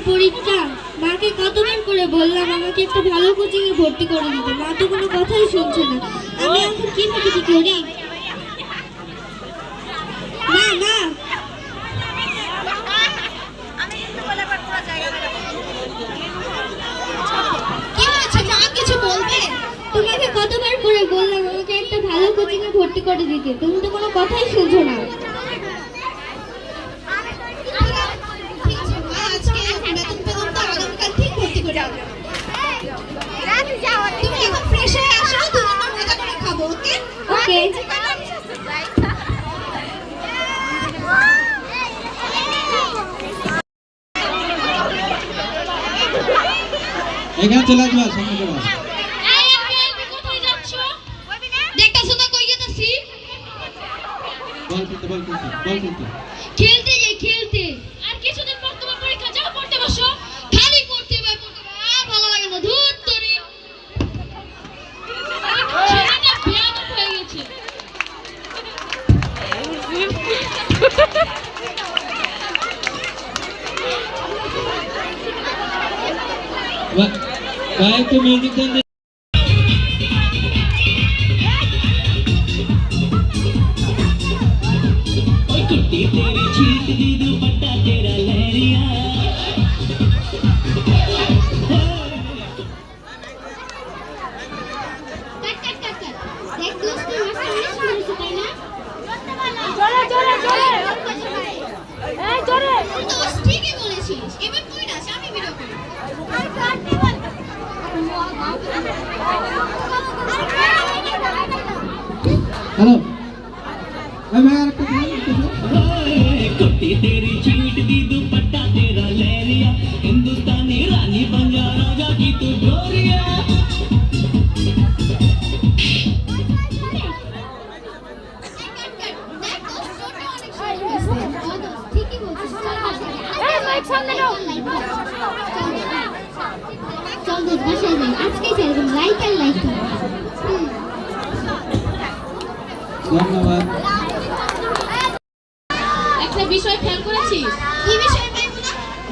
পরীক্ষা। মাকে কতবার করে বললাম আমাকে একটা ভালো কোচিং এ ভর্তি করে দিতে, মা তো কোনো কথাই শুনছে না। আমি এখন কিভাবে কি করি? মা মা কি হয়েছে মা, কিছু বলবে? তোমাকে কতবার করে বললাম আমাকে একটা ভালো কোচিং এ ভর্তি করে দিতে, তুমি তো কোনো কথাই শুনছো না। এখানে চলে আসবা সামনে যাবা। খেলতে যাই খেলতে। আর কিছুদিন পর তোমার পরীক্ষা, যাও পড়তে বসো। খালি পড়তে আর ভালো লাগে না, ধুর তোরে। ছেলেটা বেয়াদব হয়ে গেছে। ভাই তো মিউজিক দেন। कुट्टी तेरी छीट दी दुपट्टा तेरा लहरिया देख दोस्त मस्त मस्त सुनाई ना। জোরে জোরে জোরে এই জোরে दोस्त ঠিকই বলেছিস, এবার তুই না আমি বিরো করি। হ্যালো ভাই ভাই আরেকটা कुट्टी तेरी छीट दी दुपट्टा तेरा लहरिया हिंदुस्तानी रानी बन जा राजा की तू गोरिया এই মাইক সামনে নাও চল দোস্ত বসে যাই, আজকে ফেলবো লাইক আর লাইক। ধন্যবাদ। একটা বিষয় খেয়াল করেছিস? কি বিষয় মাইমুনা?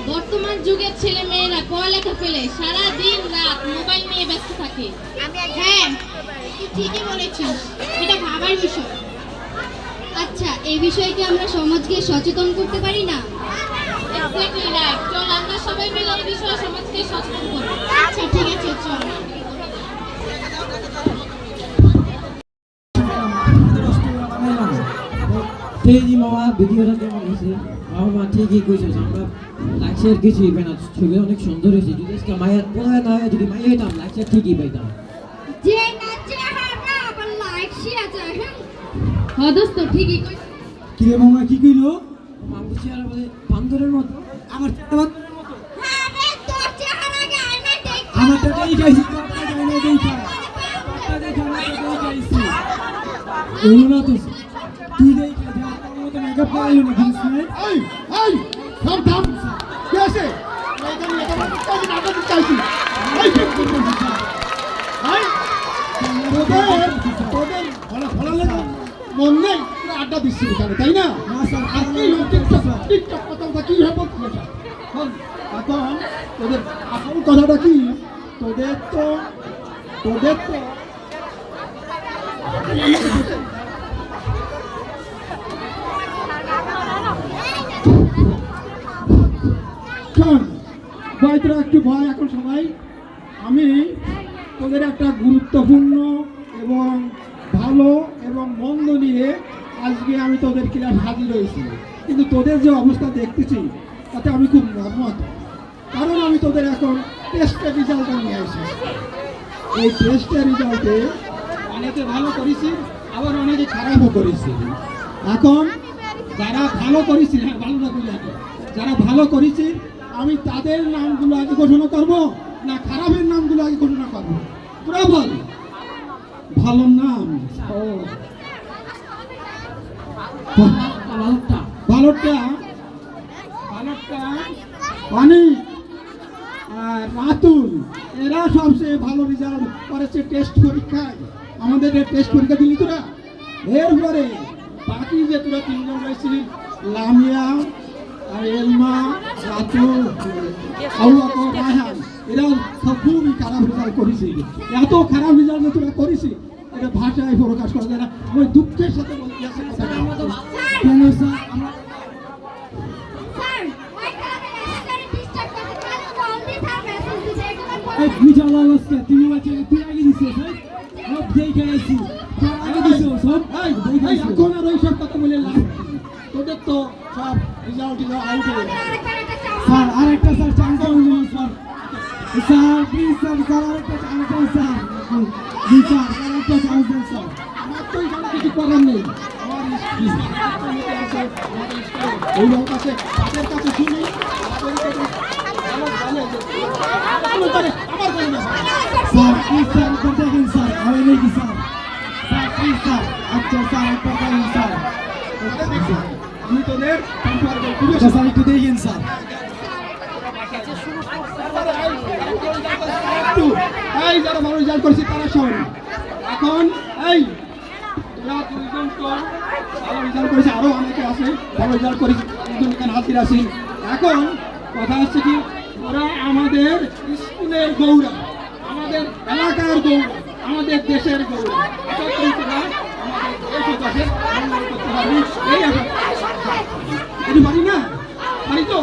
বর্তমান যুগের ছেলে মেয়েরা পড়ালেখা ফেলে সারা দিন রাত মোবাইল নিয়ে ব্যস্ত থাকে। হ্যাঁ তুই ঠিকই বলেছিস, এটা ভাবার বিষয়। আচ্ছা এই বিষয়কে আমরা সমাজকে সচেতন করতে পারি না? Exactly right. চল আমরা সবাই মিলে এই বিষয়ে সমাজকে সচেতন করব। আচ্ছা ঠিক আছে চল। তেজি মামা ভিডিওটা কেমন হয়েছে? মামা ঠিকই কইছিস, আমরা লাইকশেয়ার কিছুই পাই না, ছবি অনেক সুন্দর হয়েছে। যদি আজকে মায়ের পোলায় না হয়, যদি মাইয়া হইতাম লাইকশেয়ার ঠিকই পাইতাম। যে নাচে হারা আবার লাইক শেয়ার চায়। হ্যাঁ দোস্ত ঠিকই কইছিস। কি রে মামা কি কইলো? মামা বুঝছি আর বলে বান্দরের মতো। আমার আরে তোর চেহারাকে আয়নায় দেখ। আমার তো এই গাইছি, তোরটা গাই না দেখা। তোরটা দেখা না তো গাইছি। ওই না তো তুই দেখা যা তোর মতো মেকআপ করাইলো না বুঝছ না? এই এই থাম থাম কি আছে এইখানে এটা বলতে চাই না বলতে চাইছি এই কি করছিস এই তোদের তোদের ভালো লাগে মন নেই পুরো আড্ডা দিচ্ছি এখানে তাই না আর এই টিকটক কথা কি হবে বলছিস এখন তোদের আসল কথাটা কি তোদের তো শোন ভাই তোরা একটু ভয় এখন সবাই আমি তোদের একটা গুরুত্বপূর্ণ এবং ভালো এবং মন্দ নিয়ে আজকে আমি তোদের ক্লাস হাজির হয়েছি কিন্তু তোদের যে অবস্থা দেখতেছি তাতে আমি খুব মর্মাহত কারণ আমি তোদের এখন টেস্টের রেজাল্টটা নিয়ে আসি এই টেস্টের রেজাল্টে অনেকে ভালো করেছি আবার অনেকে খারাপও করেছি এখন যারা ভালো করেছি হ্যাঁ ভালো না করলে যারা ভালো করেছি আমি তাদের নামগুলো আগে ঘোষণা করব না খারাপের নামগুলো আগে ঘোষণা করব তোরা বল ভালো নাম ও ভালোটা ভালোটা ভালোটা অনেক আর রাতুল এরা সবচেয়ে ভালো রেজাল্ট করেছে টেস্ট পরীক্ষায় আমাদের টেস্ট পরীক্ষা দিলি তোরা এরপরে বাকি যে তোরা তিনজন রয়েছিলি লামিয়া আর এলমা রাতুল আবু বকর, রায়হান, এরাও সব খুবই খারাপ রেজাল্ট করেছে। এত খারাপ রেজাল্ট যে তোরা করেছি এটা ভাষায় প্রকাশ করা যায় না। আমি দুঃখের সাথে বলতে আছি কথাটা। কেন স্যার আমরা স্যার ওই ক্লাবে মেসেজ করে ডিস্টার্ব করতে কাজ জলদি স্যার মেসেজ দিতে একবার এই বিশাল অবস্থা তুমি বলছো তুই আগে দিছিস হ্যাঁ সব দেখে আছি স্যার আগে দিছো সব এই, দেখে এই, আছি এখন আর ওই সব কথা বলে লাভ নেই। তোদের তো সব রেজাল্ট আউট হয়ে গেছে। আরেকবার একটা চান্স স্যার আরেকটা স্যার চান্স দিন sir sir please sir sir আরেকটা চান্স দিন স্যার জি স্যার আরেকটা চান্স দিন স্যার আমার তো এখানে কিছু করার নেই। আমার ওই লোক আছে তাদের কাছে শুনি তাদের কাছে ভালো বলে যে আমার করে না। স্যার প্লিজ স্যার একবার দেখেন স্যার আমি নাকি স্যার স্যার প্লিজ স্যার আচ্ছা স্যার একবার দেখেন স্যার আমি তোদের সম্পর্কে খুবই আচ্ছা স্যার একটু দেখেন স্যার একটু এই যারা ভালো রেজাল্ট করেছে তারা শোন। এখন এই তোরা দুইজন তো ভালো রেজাল্ট করেছে, আরো অনেকে আছে ভালো রেজাল্ট করেছে, দুজন এখানে হাজির আছেন। এখন কথা হচ্ছে কি ওরা আমাদের স্কুলের গৌরব, আমাদের এলাকার গৌরব, আমাদের দেশের গৌরব। আশা করি তোরা আমাদের দেশ ও দেশের মঙ্গল করতে পারবি এই আশা। এটি পারি না পারি তো?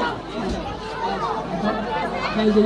এই যে